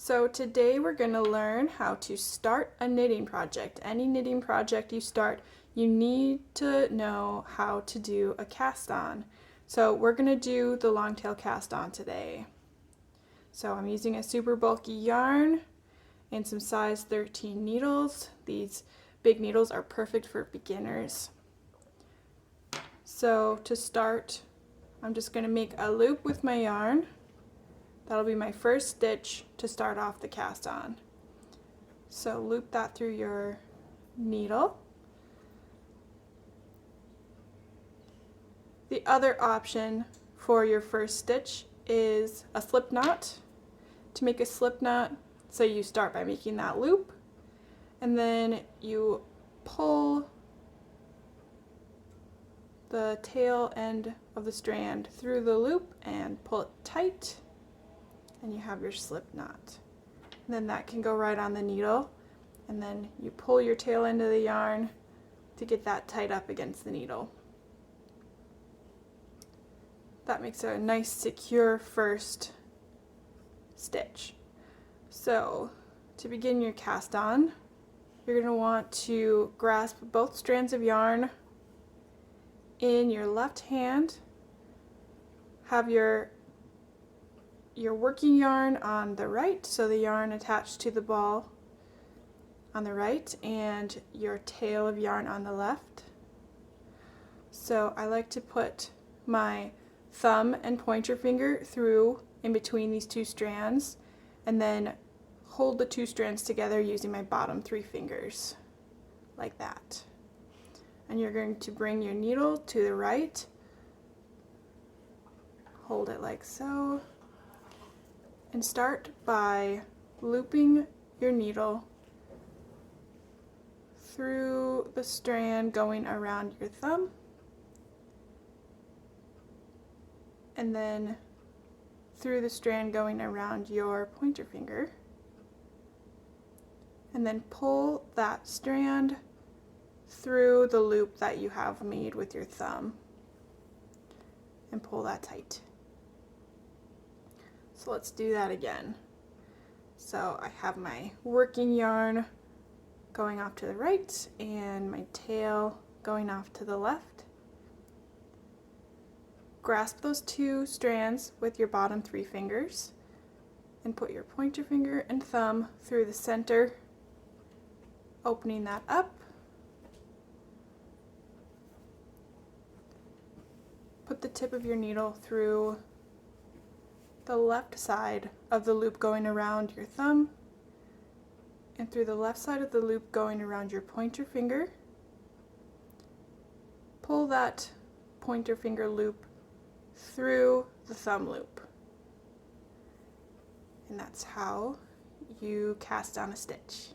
So today we're going to learn how to start a knitting project. Any knitting project you start, you need to know how to do a cast on. So we're going to do the long tail cast on today. So I'm using a super bulky yarn and some size 13 needles. These big needles are perfect for beginners. So to start, I'm just going to make a loop with my yarn. That'll be my first stitch to start off the cast on. So loop that through your needle. The other option for your first stitch is a slip knot. To make a slip knot, so you start by making that loop and then you pull the tail end of the strand through the loop and pull it tight, and you have your slip knot. And then that can go right on the needle, and then you pull your tail end of the yarn to get that tied up against the needle. That makes a nice secure first stitch. So to begin your cast on, you're going to want to grasp both strands of yarn in your left hand, have your working yarn on the right, so the yarn attached to the ball on the right, and your tail of yarn on the left. So I like to put my thumb and pointer finger through in between these two strands and then hold the two strands together using my bottom three fingers like that. And you're going to bring your needle to the right, hold it like so, and start by looping your needle through the strand going around your thumb, and then through the strand going around your pointer finger, and then pull that strand through the loop that you have made with your thumb and pull that tight. So let's do that again. So I have my working yarn going off to the right and my tail going off to the left. Grasp those two strands with your bottom three fingers and put your pointer finger and thumb through the center, opening that up. Put the tip of your needle through the left side of the loop going around your thumb and through the left side of the loop going around your pointer finger. Pull that pointer finger loop through the thumb loop. And that's how you cast on a stitch.